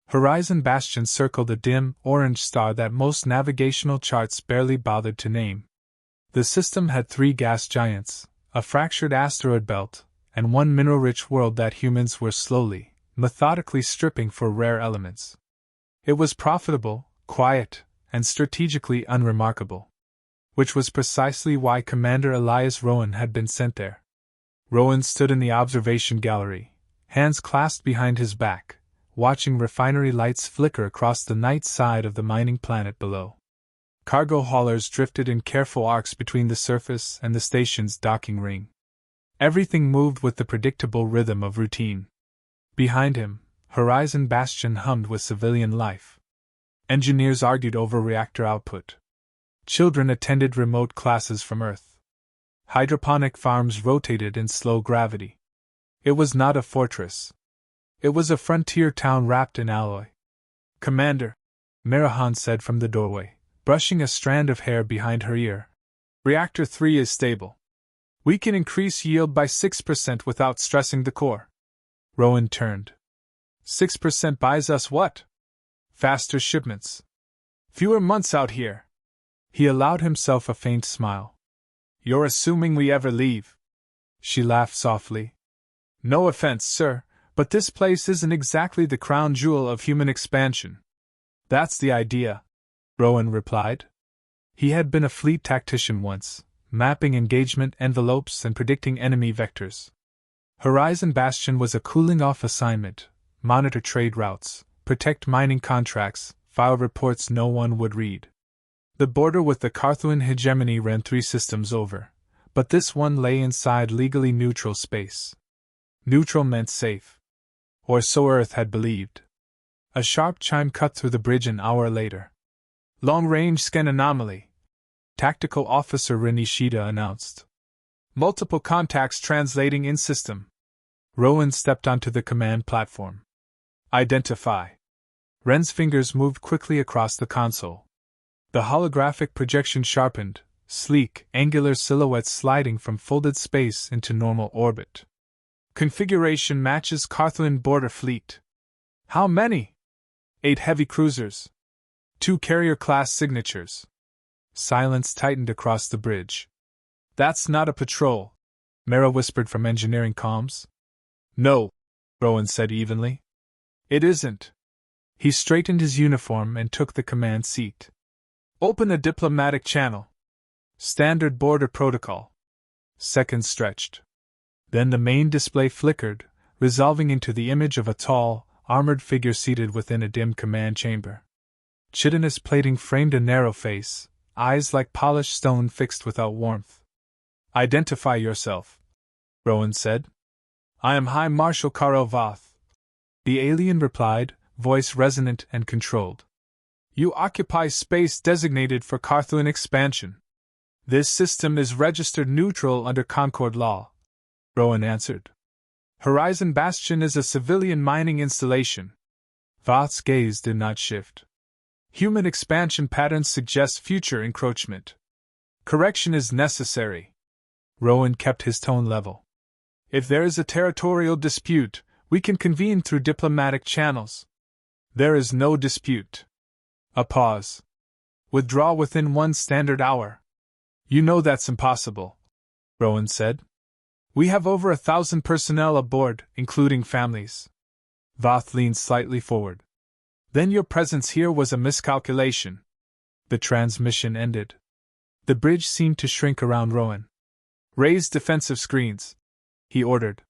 Horizon Bastion circled a dim, orange star that most navigational charts barely bothered to name. The system had 3 gas giants, a fractured asteroid belt, and one mineral-rich world that humans were slowly, methodically stripping for rare elements. It was profitable, quiet, and strategically unremarkable. Which was precisely why Commander Elias Rowan had been sent there. Rowan stood in the observation gallery, hands clasped behind his back, watching refinery lights flicker across the night side of the mining planet below. Cargo haulers drifted in careful arcs between the surface and the station's docking ring. Everything moved with the predictable rhythm of routine. Behind him, Horizon Bastion hummed with civilian life. Engineers argued over reactor output. Children attended remote classes from Earth. Hydroponic farms rotated in slow gravity. It was not a fortress. It was a frontier town wrapped in alloy. "Commander," Marahan said from the doorway, brushing a strand of hair behind her ear. "Reactor 3 is stable. We can increase yield by 6% without stressing the core." Rowan turned. 6% buys us what? Faster shipments. Fewer months out here. He allowed himself a faint smile. "You're assuming we ever leave." She laughed softly. "No offense, sir, but this place isn't exactly the crown jewel of human expansion." "That's the idea," Rowan replied. He had been a fleet tactician once, mapping engagement envelopes and predicting enemy vectors. Horizon Bastion was a cooling-off assignment: monitor trade routes, protect mining contracts, file reports no one would read. The border with the Carthuan hegemony ran 3 systems over, but this one lay inside legally neutral space. Neutral meant safe. Or so Earth had believed. A sharp chime cut through the bridge an hour later. "Long-range scan anomaly," Tactical Officer Renishida announced. "Multiple contacts translating in system." Rowan stepped onto the command platform. "Identify." Ren's fingers moved quickly across the console. The holographic projection sharpened, sleek, angular silhouettes sliding from folded space into normal orbit. "Configuration matches Carthuan border fleet." "How many?" 8 heavy cruisers. 2 carrier-class signatures. Silence tightened across the bridge. "That's not a patrol," Mara whispered from engineering comms. "No," Rowan said evenly. "It isn't." He straightened his uniform and took the command seat. "Open a diplomatic channel." "Standard border protocol." Seconds stretched. Then the main display flickered, resolving into the image of a tall, armored figure seated within a dim command chamber. Chitinous plating framed a narrow face, eyes like polished stone fixed without warmth. "Identify yourself," Rowan said. "I am High Marshal Karel Voth," the alien replied, voice resonant and controlled. "You occupy space designated for Carthuan expansion. This system is registered neutral under Concord law," Rowan answered. "Horizon Bastion is a civilian mining installation." Voth's gaze did not shift. "Human expansion patterns suggest future encroachment. Correction is necessary." Rowan kept his tone level. "If there is a territorial dispute, we can convene through diplomatic channels." "There is no dispute." A pause. "Withdraw within 1 standard hour." "You know that's impossible," Rowan said. "We have over 1,000 personnel aboard, including families." Voth leaned slightly forward. "Then your presence here was a miscalculation." The transmission ended. The bridge seemed to shrink around Rowan. "Raise defensive screens," he ordered.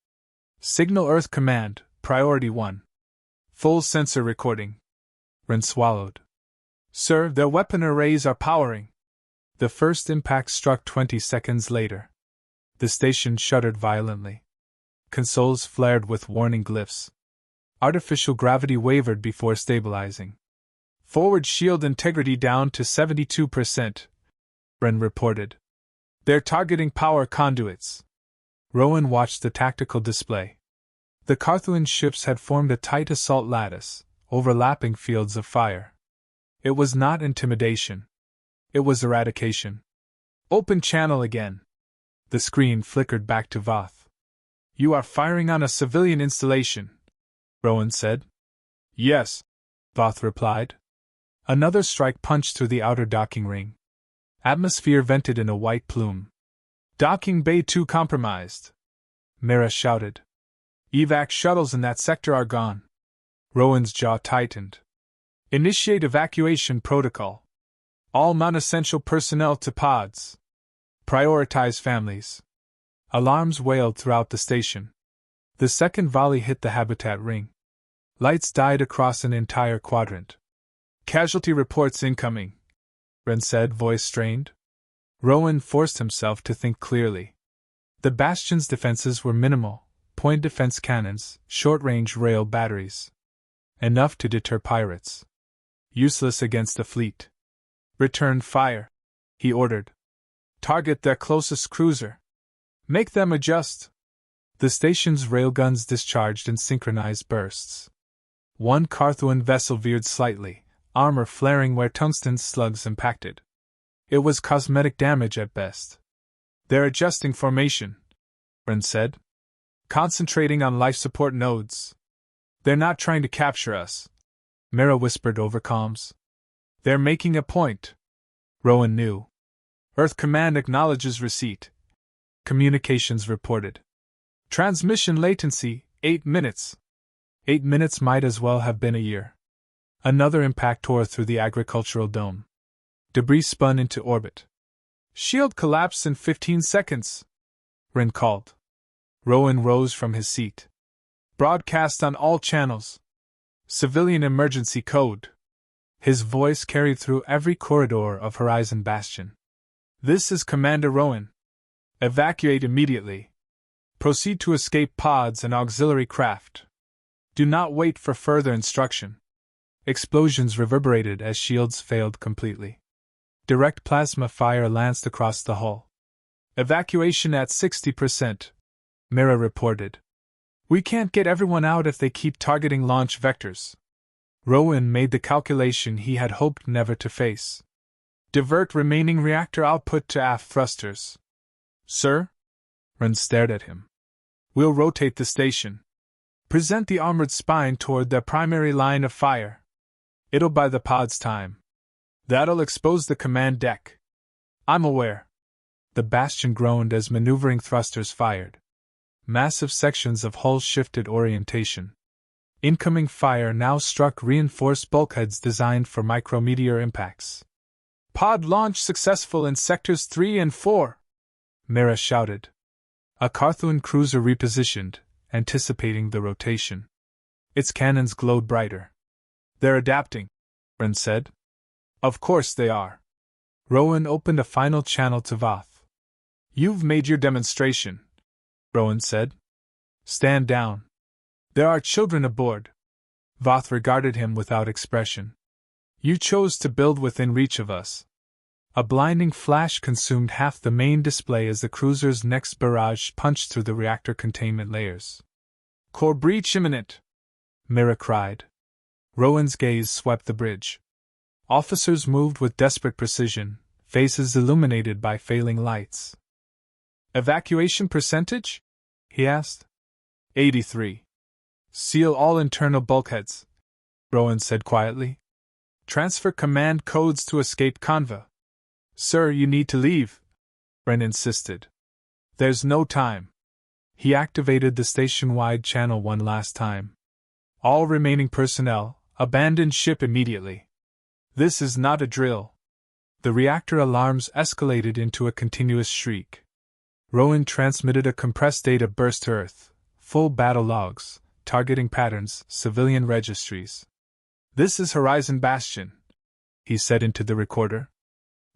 "Signal Earth Command, Priority 1. Full sensor recording." Ren swallowed. "Sir, their weapon arrays are powering." The first impact struck 20 seconds later. The station shuddered violently. Consoles flared with warning glyphs. Artificial gravity wavered before stabilizing. "Forward shield integrity down to 72%, Ren reported. "They're targeting power conduits." Rowan watched the tactical display. The Carthuan ships had formed a tight assault lattice, overlapping fields of fire. It was not intimidation. It was eradication. "Open channel again." The screen flickered back to Voth. "You are firing on a civilian installation," Rowan said. "Yes," Voth replied. Another strike punched through the outer docking ring. Atmosphere vented in a white plume. Docking Bay 2 compromised, Mira shouted. Evac shuttles in that sector are gone. Rowan's jaw tightened. Initiate evacuation protocol. All non-essential personnel to pods. Prioritize families. Alarms wailed throughout the station. The second volley hit the habitat ring. Lights died across an entire quadrant. Casualty reports incoming, Wren said, voice strained. Rowan forced himself to think clearly. The Bastion's defenses were minimal, point defense cannons, short-range rail batteries. Enough to deter pirates. Useless against the fleet. Return fire, he ordered. Target their closest cruiser. Make them adjust. The station's railguns discharged in synchronized bursts. One Carthuan vessel veered slightly, armor flaring where tungsten slugs impacted. It was cosmetic damage at best. They're adjusting formation, Wren said. Concentrating on life support nodes. They're not trying to capture us, Mira whispered over comms. They're making a point. Rowan knew. Earth Command acknowledges receipt. Communications reported. Transmission latency, 8 minutes. 8 minutes might as well have been a year. Another impact tore through the agricultural dome. Debris spun into orbit. Shield collapsed in 15 seconds, Wren called. Rowan rose from his seat. Broadcast on all channels. Civilian emergency code. His voice carried through every corridor of Horizon Bastion. This is Commander Rowan. Evacuate immediately. Proceed to escape pods and auxiliary craft. Do not wait for further instruction. Explosions reverberated as shields failed completely. Direct plasma fire lanced across the hull. Evacuation at 60%, Mira reported. We can't get everyone out if they keep targeting launch vectors. Rowan made the calculation he had hoped never to face. Divert remaining reactor output to aft thrusters. Sir? Wren stared at him. We'll rotate the station. Present the armored spine toward their primary line of fire. It'll buy the pods time. That'll expose the command deck. I'm aware. The Bastion groaned as maneuvering thrusters fired. Massive sections of hull shifted orientation. Incoming fire now struck reinforced bulkheads designed for micrometeor impacts. Pod launch successful in sectors 3 and 4, Mira shouted. A Carthuan cruiser repositioned, anticipating the rotation. Its cannons glowed brighter. They're adapting, Wren said. Of course they are. Rowan opened a final channel to Voth. You've made your demonstration, Rowan said. Stand down. There are children aboard. Voth regarded him without expression. You chose to build within reach of us. A blinding flash consumed half the main display as the cruiser's next barrage punched through the reactor containment layers. Core breach imminent, Mira cried. Rowan's gaze swept the bridge. Officers moved with desperate precision, faces illuminated by failing lights. Evacuation percentage? He asked. 83. Seal all internal bulkheads, Rowan said quietly. Transfer command codes to escape conva. Sir, you need to leave, Wren insisted. There's no time. He activated the station-wide channel one last time. All remaining personnel, abandon ship immediately. This is not a drill. The reactor alarms escalated into a continuous shriek. Rowan transmitted a compressed data burst to Earth, full battle logs, targeting patterns, civilian registries. This is Horizon Bastion, he said into the recorder.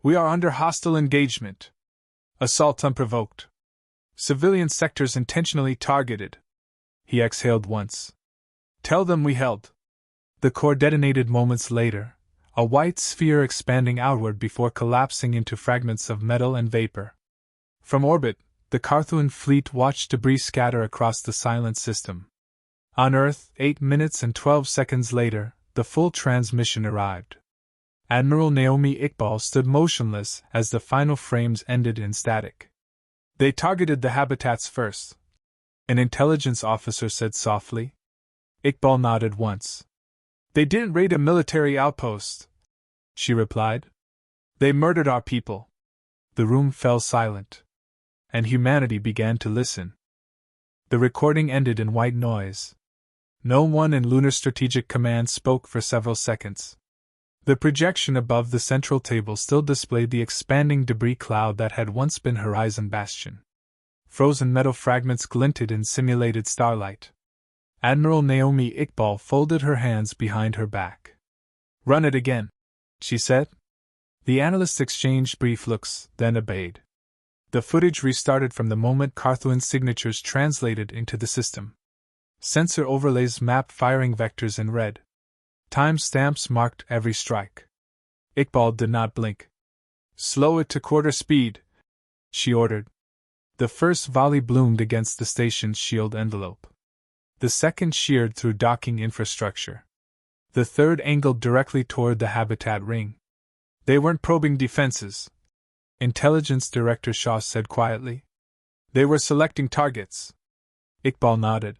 We are under hostile engagement. Assault unprovoked. Civilian sectors intentionally targeted. He exhaled once. Tell them we held. The core detonated moments later, a white sphere expanding outward before collapsing into fragments of metal and vapor. From orbit, the Carthuan fleet watched debris scatter across the silent system. On Earth, 8 minutes and 12 seconds later, the full transmission arrived. Admiral Naomi Iqbal stood motionless as the final frames ended in static. They targeted the habitats first, an intelligence officer said softly. Iqbal nodded once. They didn't raid a military outpost, she replied. They murdered our people. The room fell silent, and humanity began to listen. The recording ended in white noise. No one in Lunar Strategic Command spoke for several seconds. The projection above the central table still displayed the expanding debris cloud that had once been Horizon Bastion. Frozen metal fragments glinted in simulated starlight. Admiral Naomi Iqbal folded her hands behind her back. "Run it again," she said. The analysts exchanged brief looks, then obeyed. The footage restarted from the moment Carthuan signatures translated into the system. Sensor overlays mapped firing vectors in red. Time stamps marked every strike. Iqbal did not blink. "Slow it to quarter speed," she ordered. The first volley bloomed against the station's shield envelope. The second sheared through docking infrastructure. The third angled directly toward the habitat ring. "They weren't probing defenses," Intelligence Director Shaw said quietly. "They were selecting targets." Iqbal nodded.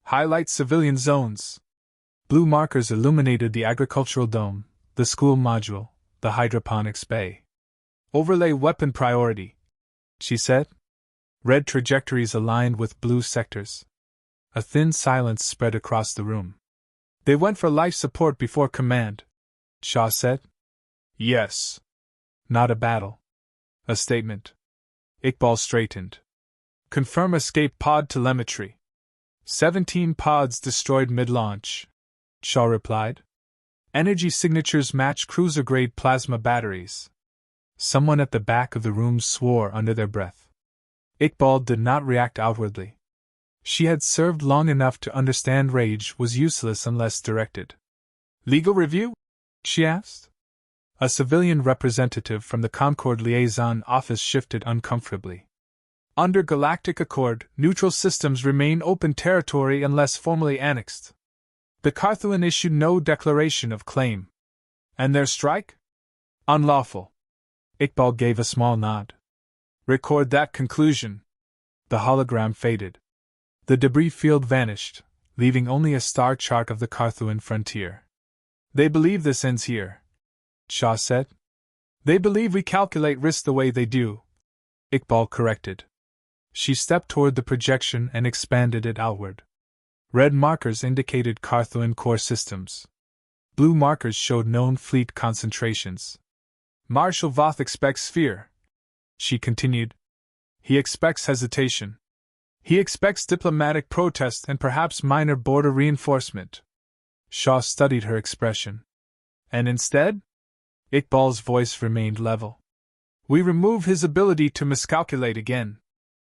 "Highlight civilian zones." Blue markers illuminated the agricultural dome, the school module, the hydroponics bay. "Overlay weapon priority," she said. Red trajectories aligned with blue sectors. A thin silence spread across the room. "They went for life support before command," Shaw said. "Yes. Not a battle. A statement." Iqbal straightened. "Confirm escape pod telemetry." 17 pods destroyed mid-launch," Shaw replied. "Energy signatures match cruiser-grade plasma batteries." Someone at the back of the room swore under their breath. Iqbal did not react outwardly. She had served long enough to understand rage was useless unless directed. "Legal review?" she asked. A civilian representative from the Concord Liaison Office shifted uncomfortably. "Under Galactic Accord, neutral systems remain open territory unless formally annexed. The Carthuan issued no declaration of claim. And their strike? Unlawful." Iqbal gave a small nod. "Record that conclusion." The hologram faded. The debris field vanished, leaving only a star chart of the Carthuan frontier. "They believe this ends here," Shaw said. "They believe we calculate risk the way they do," Iqbal corrected. She stepped toward the projection and expanded it outward. Red markers indicated Carthuan core systems. Blue markers showed known fleet concentrations. "Marshal Voth expects fear," she continued. "He expects hesitation. He expects diplomatic protest and perhaps minor border reinforcement." Shaw studied her expression. "And instead?" Iqbal's voice remained level. "We remove his ability to miscalculate again."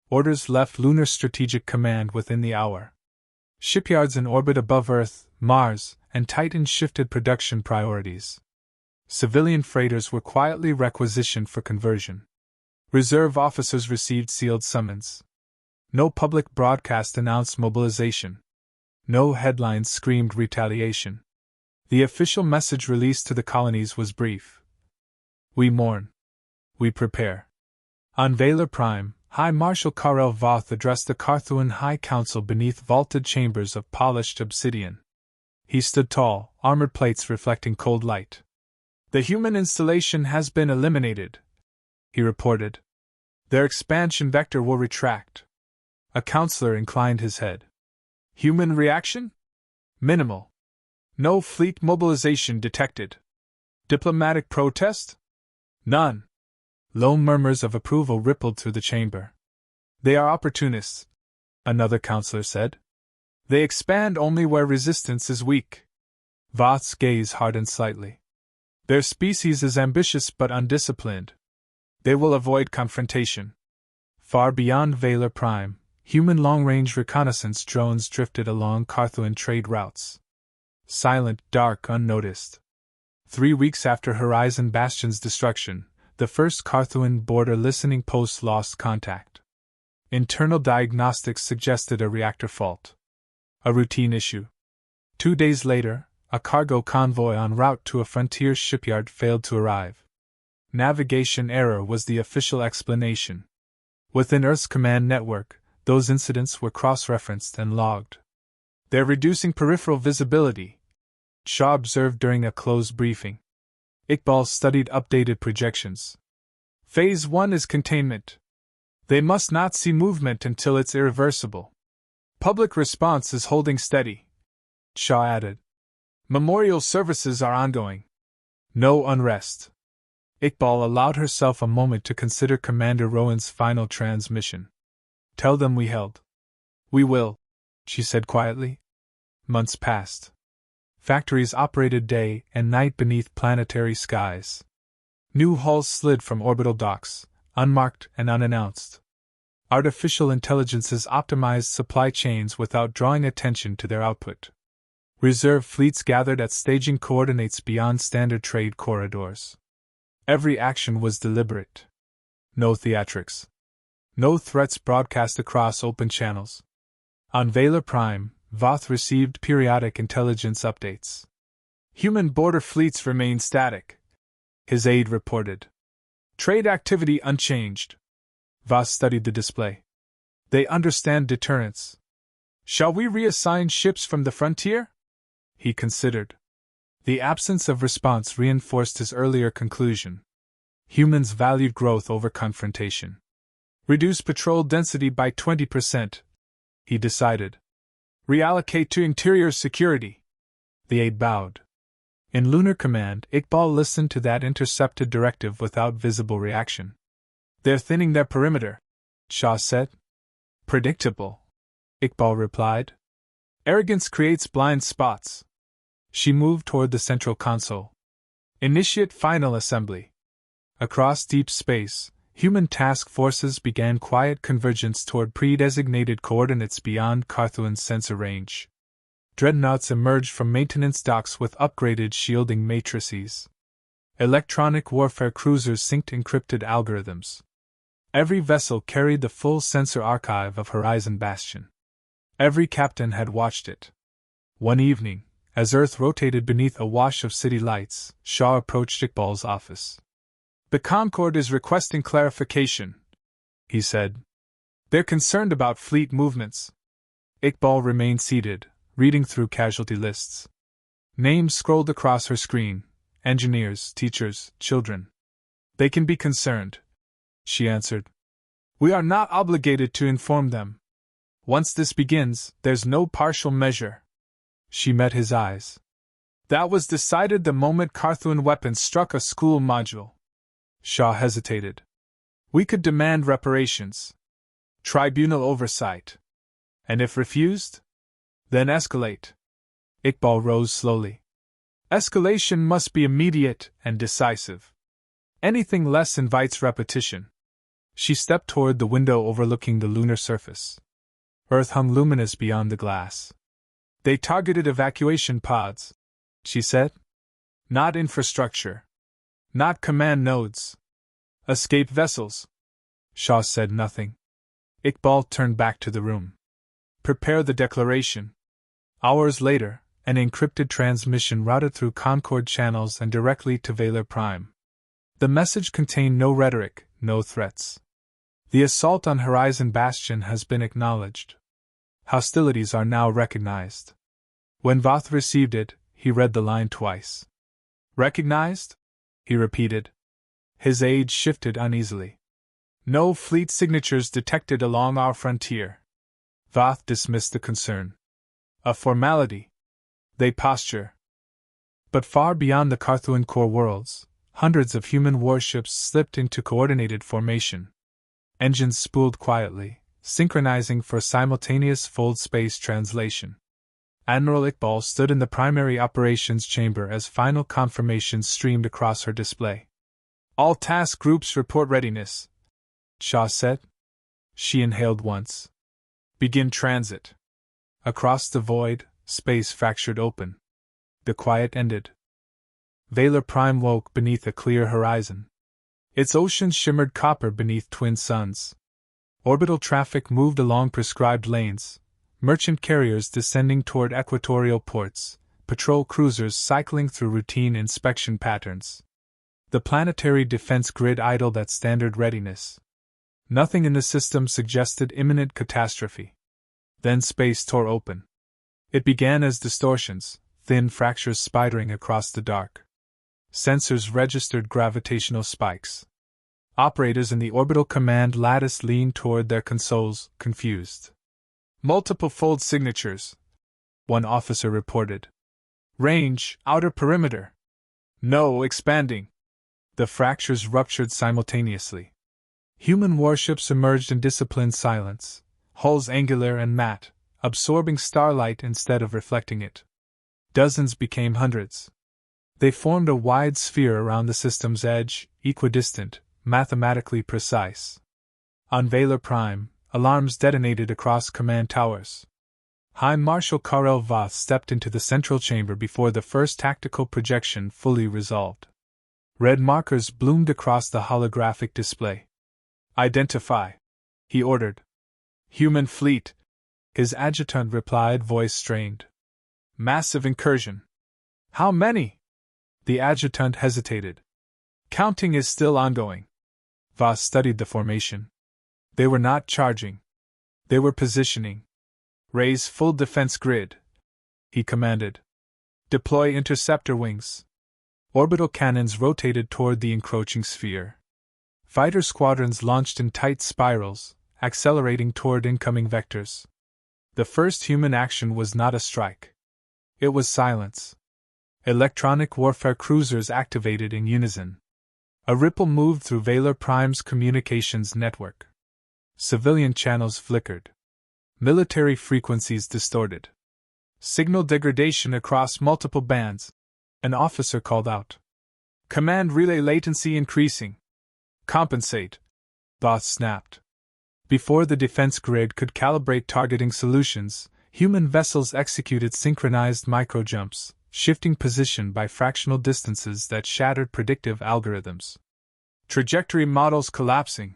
Orders left Lunar Strategic Command within the hour. Shipyards in orbit above Earth, Mars, and Titan shifted production priorities. Civilian freighters were quietly requisitioned for conversion. Reserve officers received sealed summons. No public broadcast announced mobilization. No headlines screamed retaliation. The official message released to the colonies was brief. "We mourn. We prepare." On Valor Prime, High Marshal Karel Voth addressed the Carthuan High Council beneath vaulted chambers of polished obsidian. He stood tall, armored plates reflecting cold light. "The human installation has been eliminated," he reported. "Their expansion vector will retract." A counselor inclined his head. "Human reaction?" "Minimal. No fleet mobilization detected." "Diplomatic protest?" "None." Low murmurs of approval rippled through the chamber. "They are opportunists," another counselor said. "They expand only where resistance is weak." Voth's gaze hardened slightly. "Their species is ambitious but undisciplined. They will avoid confrontation." Far beyond Valor Prime, human long-range reconnaissance drones drifted along Carthuan trade routes. Silent, dark, unnoticed. 3 weeks after Horizon Bastion's destruction, the first Carthuan border listening post lost contact. Internal diagnostics suggested a reactor fault. A routine issue. 2 days later, a cargo convoy en route to a frontier shipyard failed to arrive. Navigation error was the official explanation. Within Earth's command network, those incidents were cross-referenced and logged. "They're reducing peripheral visibility," Shaw observed during a closed briefing. Iqbal studied updated projections. Phase 1 is containment. They must not see movement until it's irreversible. Public response is holding steady, Shaw added. Memorial services are ongoing. No unrest. Iqbal allowed herself a moment to consider Commander Rowan's final transmission. Tell them we held. We will, she said quietly. Months passed. Factories operated day and night beneath planetary skies. New hulls slid from orbital docks, unmarked and unannounced. Artificial intelligences optimized supply chains without drawing attention to their output. Reserve fleets gathered at staging coordinates beyond standard trade corridors. Every action was deliberate. No theatrics. No threats broadcast across open channels. On Valor Prime, Voth received periodic intelligence updates. Human border fleets remain static, his aide reported. Trade activity unchanged. Voth studied the display. They understand deterrence. Shall we reassign ships from the frontier? He considered. The absence of response reinforced his earlier conclusion. Humans valued growth over confrontation. Reduce patrol density by 20%, he decided. Reallocate to interior security. The aide bowed. In Lunar Command, Iqbal listened to that intercepted directive without visible reaction. They're thinning their perimeter, Shaw said. Predictable, Iqbal replied. Arrogance creates blind spots. She moved toward the central console. Initiate final assembly. Across deep space, human task forces began quiet convergence toward pre-designated coordinates beyond Carthuan's sensor range. Dreadnoughts emerged from maintenance docks with upgraded shielding matrices. Electronic warfare cruisers synced encrypted algorithms. Every vessel carried the full sensor archive of Horizon Bastion. Every captain had watched it. One evening, as Earth rotated beneath a wash of city lights, Shaw approached Iqbal's office. The Concord is requesting clarification, he said. They're concerned about fleet movements. Iqbal remained seated, reading through casualty lists. Names scrolled across her screen: engineers, teachers, children. They can be concerned, she answered. We are not obligated to inform them. Once this begins, there's no partial measure. She met his eyes. That was decided the moment Carthuan weapons struck a school module. Shaw hesitated. We could demand reparations. Tribunal oversight. And if refused? Then escalate. Iqbal rose slowly. Escalation must be immediate and decisive. Anything less invites repetition. She stepped toward the window overlooking the lunar surface. Earth hung luminous beyond the glass. They targeted evacuation pods, she said. Not infrastructure. Not command nodes. Escape vessels. Shaw said nothing. Iqbal turned back to the room. Prepare the declaration. Hours later, an encrypted transmission routed through Concord channels and directly to Valor Prime. The message contained no rhetoric, no threats. The assault on Horizon Bastion has been acknowledged. Hostilities are now recognized. When Voth received it, he read the line twice. Recognized? He repeated. His aide shifted uneasily. No fleet signatures detected along our frontier. Voth dismissed the concern. A formality. They posture. But far beyond the Carthuan core worlds, hundreds of human warships slipped into coordinated formation. Engines spooled quietly, synchronizing for simultaneous fold space translation. Admiral Iqbal stood in the primary operations chamber as final confirmations streamed across her display. All task groups report readiness, Shaw said. She inhaled once. Begin transit. Across the void, space fractured open. The quiet ended. Valor Prime woke beneath a clear horizon. Its oceans shimmered copper beneath twin suns. Orbital traffic moved along prescribed lanes, merchant carriers descending toward equatorial ports, patrol cruisers cycling through routine inspection patterns. The planetary defense grid idled at standard readiness. Nothing in the system suggested imminent catastrophe. Then space tore open. It began as distortions, thin fractures spidering across the dark. Sensors registered gravitational spikes. Operators in the orbital command lattice leaned toward their consoles, confused. Multiple fold signatures, one officer reported. Range, outer perimeter. No, expanding. The fractures ruptured simultaneously. Human warships emerged in disciplined silence, hulls angular and matte, absorbing starlight instead of reflecting it. Dozens became hundreds. They formed a wide sphere around the system's edge, equidistant, mathematically precise. On Valor Prime, alarms detonated across command towers. High Marshal Karel Voth stepped into the central chamber before the first tactical projection fully resolved. Red markers bloomed across the holographic display. Identify, he ordered. Human fleet, his adjutant replied, voice strained. Massive incursion. How many? The adjutant hesitated. Counting is still ongoing. Voth studied the formation. They were not charging. They were positioning. Raise full defense grid, he commanded. Deploy interceptor wings. Orbital cannons rotated toward the encroaching sphere. Fighter squadrons launched in tight spirals, accelerating toward incoming vectors. The first human action was not a strike. It was silence. Electronic warfare cruisers activated in unison. A ripple moved through Valor Prime's communications network. Civilian channels flickered. Military frequencies distorted. Signal degradation across multiple bands. An officer called out. Command relay latency increasing. Compensate. Voth snapped. Before the defense grid could calibrate targeting solutions, human vessels executed synchronized microjumps, shifting position by fractional distances that shattered predictive algorithms. Trajectory models collapsing.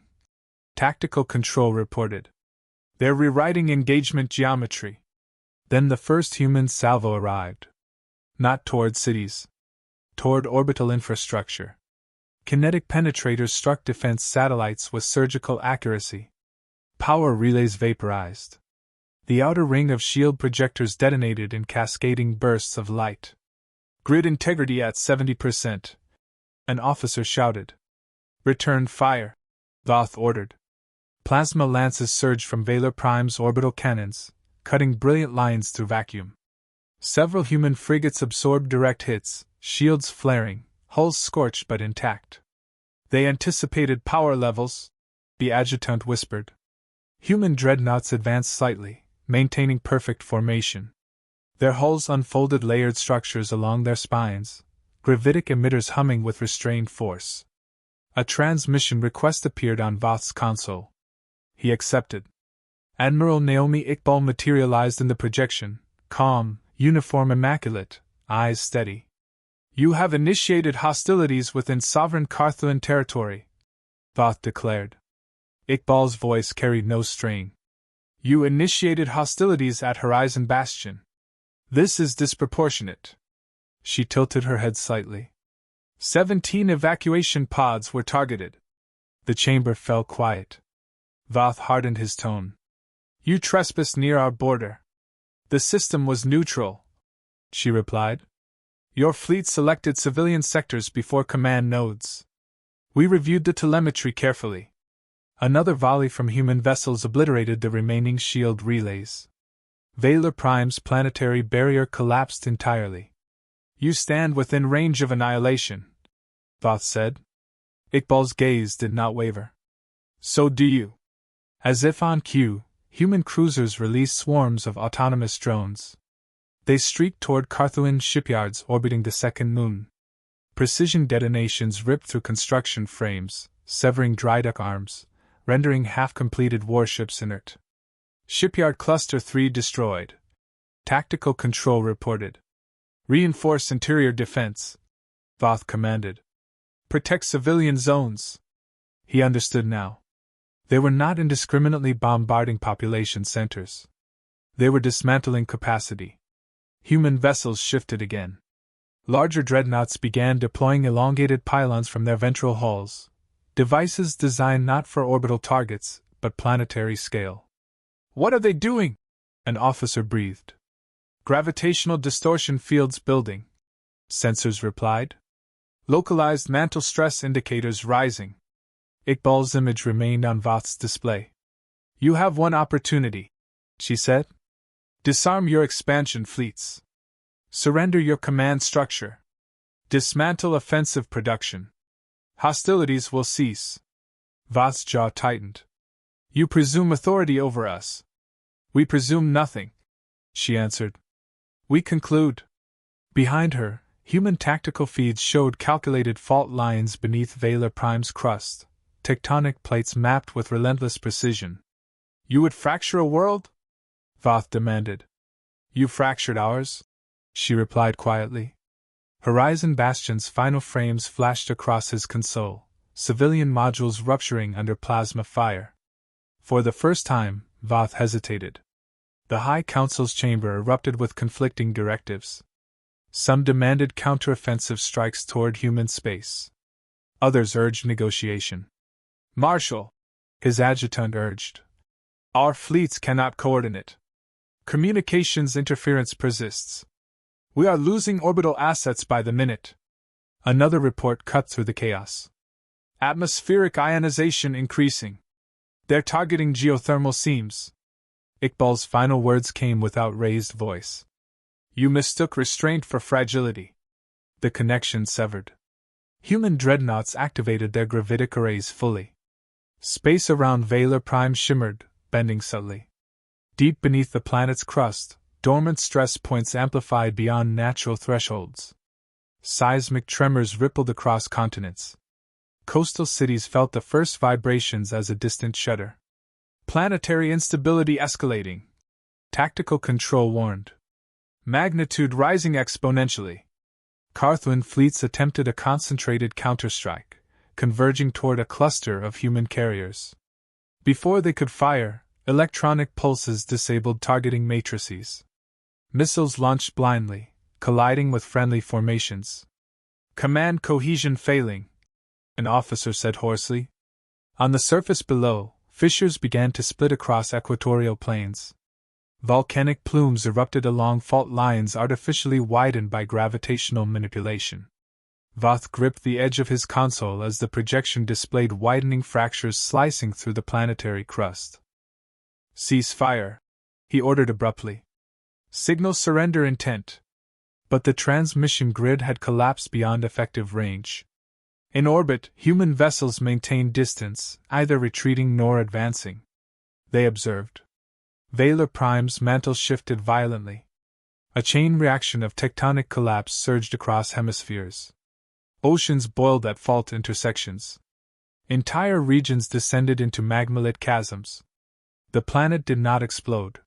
Tactical control reported. They're rewriting engagement geometry. Then the first human salvo arrived. Not toward cities. Toward orbital infrastructure. Kinetic penetrators struck defense satellites with surgical accuracy. Power relays vaporized. The outer ring of shield projectors detonated in cascading bursts of light. Grid integrity at 70%. An officer shouted. Return fire, Voth ordered. Plasma lances surged from Valor Prime's orbital cannons, cutting brilliant lines through vacuum. Several human frigates absorbed direct hits, shields flaring, hulls scorched but intact. They anticipated power levels, the adjutant whispered. Human dreadnoughts advanced slightly, maintaining perfect formation. Their hulls unfolded layered structures along their spines, gravitic emitters humming with restrained force. A transmission request appeared on Voth's console. He accepted. Admiral Naomi Iqbal materialized in the projection, calm, uniform immaculate, eyes steady. You have initiated hostilities within sovereign Carthuan territory, Voth declared. Iqbal's voice carried no strain. You initiated hostilities at Horizon Bastion. This is disproportionate. She tilted her head slightly. 17 evacuation pods were targeted. The chamber fell quiet. Voth hardened his tone. You trespassed near our border. The system was neutral, she replied. Your fleet selected civilian sectors before command nodes. We reviewed the telemetry carefully. Another volley from human vessels obliterated the remaining shield relays. Valor Prime's planetary barrier collapsed entirely. You stand within range of annihilation, Voth said. Iqbal's gaze did not waver. So do you. As if on cue, human cruisers released swarms of autonomous drones. They streaked toward Carthuan shipyards orbiting the second moon. Precision detonations ripped through construction frames, severing dry dock arms, rendering half-completed warships inert. Shipyard Cluster 3 destroyed. Tactical Control reported. Reinforce interior defense, Voth commanded. Protect civilian zones. He understood now. They were not indiscriminately bombarding population centers. They were dismantling capacity. Human vessels shifted again. Larger dreadnoughts began deploying elongated pylons from their ventral hulls, devices designed not for orbital targets, but planetary scale. What are they doing? An officer breathed. Gravitational distortion fields building, sensors replied. Localized mantle stress indicators rising. Iqbal's image remained on Voth's display. You have one opportunity, she said. Disarm your expansion fleets. Surrender your command structure. Dismantle offensive production. Hostilities will cease. Voth's jaw tightened. You presume authority over us. We presume nothing, she answered. We conclude. Behind her, human tactical feeds showed calculated fault lines beneath Valar Prime's crust, tectonic plates mapped with relentless precision. You would fracture a world? Voth demanded. You fractured ours? She replied quietly. Horizon Bastion's final frames flashed across his console, civilian modules rupturing under plasma fire. For the first time, Voth hesitated. The High Council's chamber erupted with conflicting directives. Some demanded counteroffensive strikes toward human space. Others urged negotiation. Marshal, his adjutant urged. Our fleets cannot coordinate. Communications interference persists. We are losing orbital assets by the minute. Another report cut through the chaos. Atmospheric ionization increasing. They're targeting geothermal seams. Iqbal's final words came without raised voice. You mistook restraint for fragility. The connection severed. Human dreadnoughts activated their gravitic arrays fully. Space around Valar Prime shimmered, bending subtly. Deep beneath the planet's crust, dormant stress points amplified beyond natural thresholds. Seismic tremors rippled across continents. Coastal cities felt the first vibrations as a distant shudder. Planetary instability escalating. Tactical control warned. Magnitude rising exponentially. Carthuan fleets attempted a concentrated counterstrike, converging toward a cluster of human carriers. Before they could fire, electronic pulses disabled targeting matrices. Missiles launched blindly, colliding with friendly formations. Command cohesion failing, an officer said hoarsely. On the surface below, fissures began to split across equatorial plains. Volcanic plumes erupted along fault lines artificially widened by gravitational manipulation. Voth gripped the edge of his console as the projection displayed widening fractures slicing through the planetary crust. Cease fire, he ordered abruptly. Signal surrender intent. But the transmission grid had collapsed beyond effective range. In orbit, human vessels maintained distance, either retreating nor advancing. They observed. Valar Prime's mantle shifted violently. A chain reaction of tectonic collapse surged across hemispheres. Oceans boiled at fault intersections. Entire regions descended into magma-lit chasms. The planet did not explode.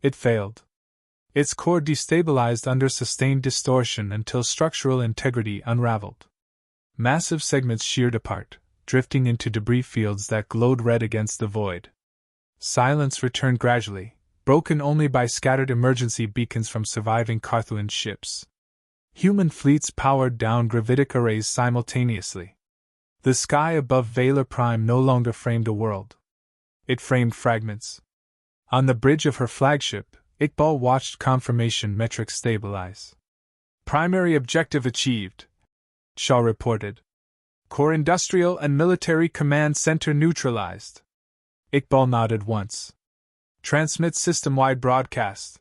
It failed. Its core destabilized under sustained distortion until structural integrity unraveled. Massive segments sheared apart, drifting into debris fields that glowed red against the void. Silence returned gradually, broken only by scattered emergency beacons from surviving Carthuan ships. Human fleets powered down gravitic arrays simultaneously. The sky above Valar Prime no longer framed a world. It framed fragments. On the bridge of her flagship, Iqbal watched confirmation metrics stabilize. Primary objective achieved, Shaw reported. Core industrial and military command center neutralized. Iqbal nodded once. Transmit system-wide broadcast,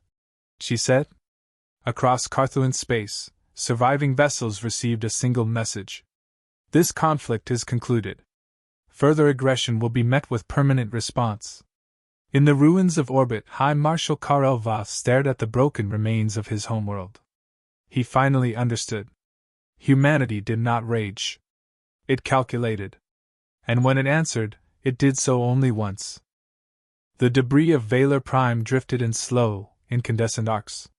she said. Across Carthuan space, surviving vessels received a single message. This conflict is concluded. Further aggression will be met with permanent response. In the ruins of orbit, High Marshal Karel Voth stared at the broken remains of his homeworld. He finally understood. Humanity did not rage. It calculated. And when it answered, it did so only once. The debris of Valar Prime drifted in slow, incandescent arcs.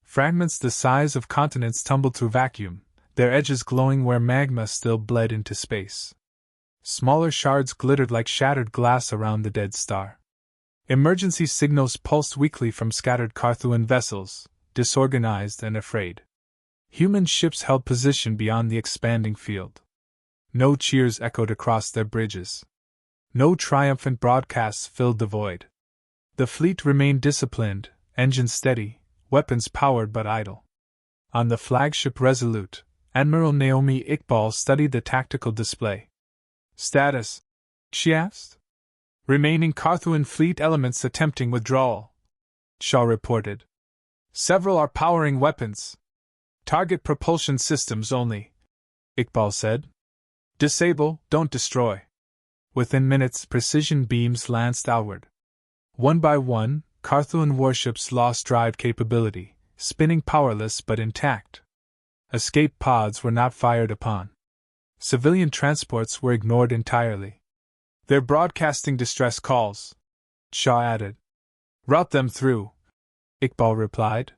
Fragments the size of continents tumbled through vacuum, their edges glowing where magma still bled into space. Smaller shards glittered like shattered glass around the dead star. Emergency signals pulsed weakly from scattered Carthuan vessels, disorganized and afraid. Human ships held position beyond the expanding field. No cheers echoed across their bridges. No triumphant broadcasts filled the void. The fleet remained disciplined, engines steady, weapons powered but idle. On the flagship Resolute, Admiral Naomi Iqbal studied the tactical display. Status? She asked. Remaining Carthuan fleet elements attempting withdrawal, Shaw reported. Several are powering weapons. Target propulsion systems only, Iqbal said. Disable, don't destroy. Within minutes, precision beams lanced outward. One by one, Carthuan warships lost drive capability, spinning powerless but intact. Escape pods were not fired upon. Civilian transports were ignored entirely. They're broadcasting distress calls, Shaw added. Route them through, Iqbal replied.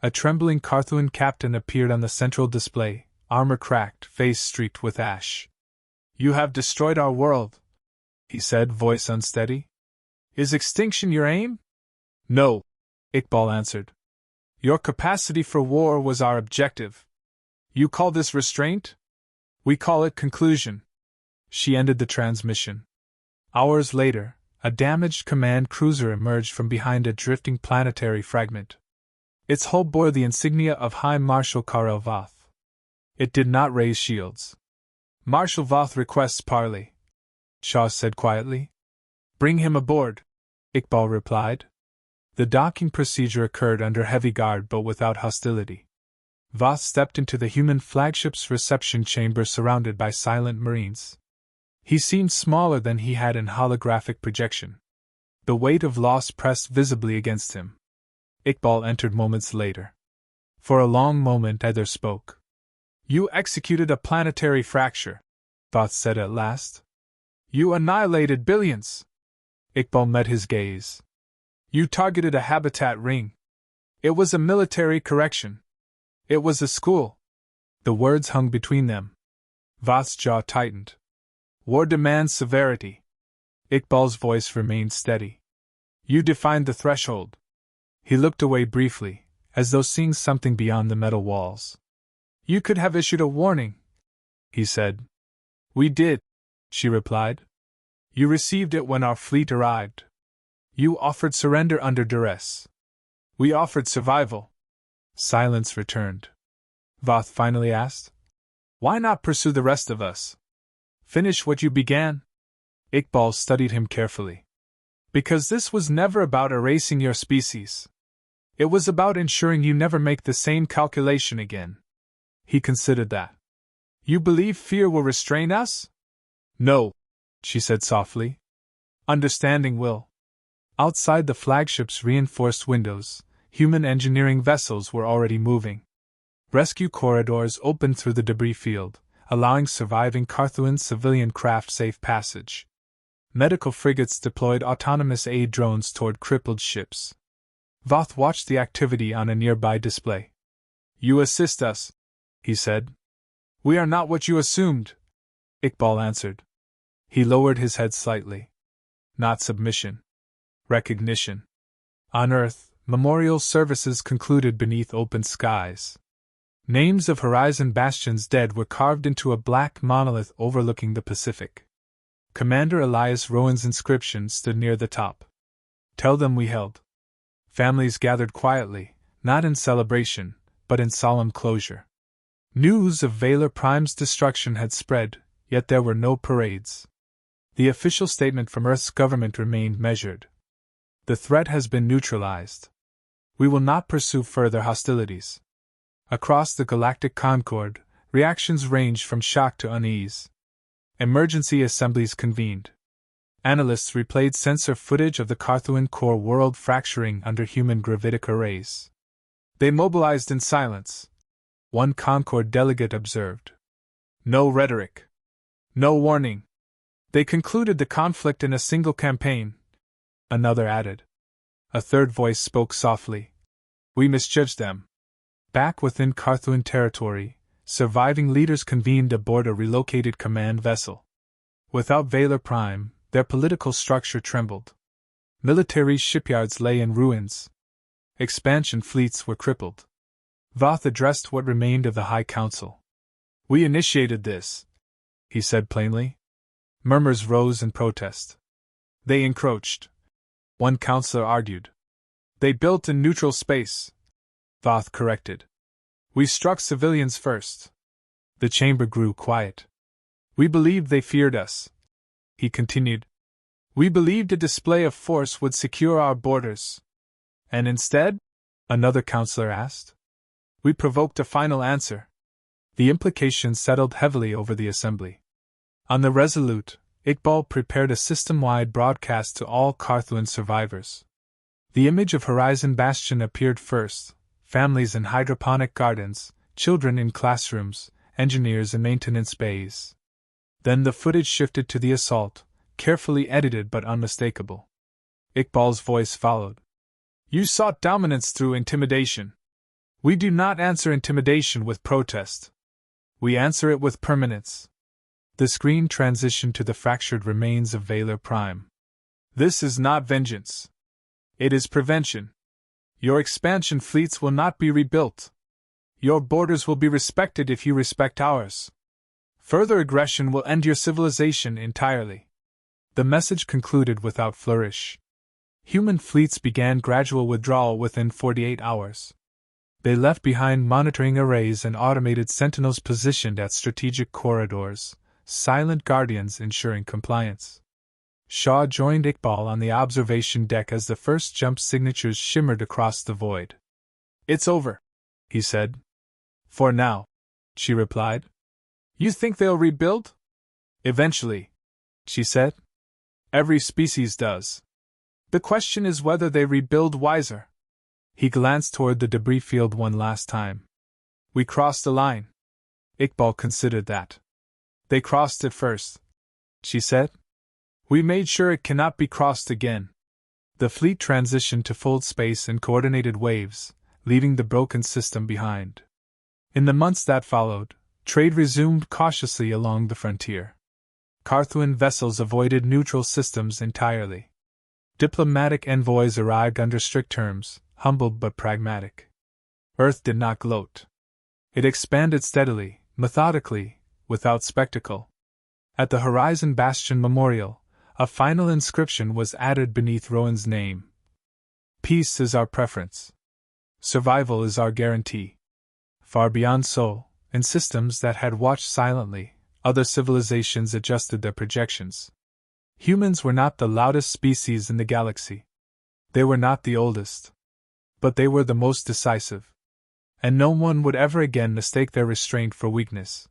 A trembling Carthuan captain appeared on the central display, armor cracked, face streaked with ash. You have destroyed our world, he said, voice unsteady. Is extinction your aim? No, Iqbal answered. Your capacity for war was our objective. You call this restraint? We call it conclusion. She ended the transmission. Hours later, a damaged command cruiser emerged from behind a drifting planetary fragment. Its hull bore the insignia of High Marshal Karel Voth. It did not raise shields. Marshal Voth requests Parley, Shaw said quietly. Bring him aboard, Iqbal replied. The docking procedure occurred under heavy guard but without hostility. Voth stepped into the human flagship's reception chamber surrounded by silent Marines. He seemed smaller than he had in holographic projection. The weight of loss pressed visibly against him. Iqbal entered moments later. For a long moment either spoke. You executed a planetary fracture, Voth said at last. You annihilated billions. Iqbal met his gaze. You targeted a habitat ring. It was a military correction. It was a school. The words hung between them. Voth's jaw tightened. War demands severity. Iqbal's voice remained steady. You defined the threshold. He looked away briefly, as though seeing something beyond the metal walls. You could have issued a warning, he said. We did, she replied. You received it when our fleet arrived. You offered surrender under duress. We offered survival. Silence returned. Voth finally asked, Why not pursue the rest of us? Finish what you began? Iqbal studied him carefully. Because this was never about erasing your species. It was about ensuring you never make the same calculation again. He considered that. You believe fear will restrain us? No, she said softly. Understanding will. Outside the flagship's reinforced windows, human engineering vessels were already moving. Rescue corridors opened through the debris field, allowing surviving Carthuan civilian craft safe passage. Medical frigates deployed autonomous aid drones toward crippled ships. Voth watched the activity on a nearby display. You assist us, he said. We are not what you assumed, Iqbal answered. He lowered his head slightly. Not submission. Recognition. On Earth, memorial services concluded beneath open skies. Names of Horizon Bastion's dead were carved into a black monolith overlooking the Pacific. Commander Elias Rowan's inscription stood near the top. Tell them we held. Families gathered quietly, not in celebration, but in solemn closure. News of Valor Prime's destruction had spread, yet there were no parades. The official statement from Earth's government remained measured. The threat has been neutralized. We will not pursue further hostilities. Across the galactic concord, reactions ranged from shock to unease. Emergency assemblies convened. Analysts replayed sensor footage of the Carthuan core world fracturing under human gravitic arrays. They mobilized in silence. One Concord delegate observed. No rhetoric. No warning. They concluded the conflict in a single campaign. Another added. A third voice spoke softly. We misjudged them. Back within Carthuan territory, surviving leaders convened aboard a relocated command vessel. Without Valor Prime, their political structure trembled. Military shipyards lay in ruins. Expansion fleets were crippled. Voth addressed what remained of the High Council. We initiated this, he said plainly. Murmurs rose in protest. They encroached. One counselor argued. They built in neutral space. Thoth corrected. We struck civilians first. The chamber grew quiet. We believed they feared us, he continued. We believed a display of force would secure our borders. And instead? Another counselor asked. We provoked a final answer. The implications settled heavily over the assembly. On the Resolute, Iqbal prepared a system-wide broadcast to all Carthuan survivors. The image of Horizon Bastion appeared first: families in hydroponic gardens, children in classrooms, engineers in maintenance bays. Then the footage shifted to the assault, carefully edited but unmistakable. Iqbal's voice followed. You sought dominance through intimidation. We do not answer intimidation with protest. We answer it with permanence. The screen transitioned to the fractured remains of Valor Prime. This is not vengeance. It is prevention. Your expansion fleets will not be rebuilt. Your borders will be respected if you respect ours. Further aggression will end your civilization entirely. The message concluded without flourish. Human fleets began gradual withdrawal within 48 hours. They left behind monitoring arrays and automated sentinels positioned at strategic corridors, silent guardians ensuring compliance. Shaw joined Iqbal on the observation deck as the first jump signatures shimmered across the void. It's over, he said. For now, she replied. You think they'll rebuild? Eventually, she said. Every species does. The question is whether they rebuild wiser. He glanced toward the debris field one last time. We crossed the line. Iqbal considered that. They crossed it first, she said. We made sure it cannot be crossed again. The fleet transitioned to fold space in coordinated waves, leaving the broken system behind. In the months that followed, trade resumed cautiously along the frontier. Carthuan vessels avoided neutral systems entirely. Diplomatic envoys arrived under strict terms, humbled but pragmatic. Earth did not gloat. It expanded steadily, methodically, without spectacle. At the Horizon Bastion Memorial, a final inscription was added beneath Rowan's name. Peace is our preference. Survival is our guarantee. Far beyond Sol, in systems that had watched silently, other civilizations adjusted their projections. Humans were not the loudest species in the galaxy. They were not the oldest. But they were the most decisive. And no one would ever again mistake their restraint for weakness.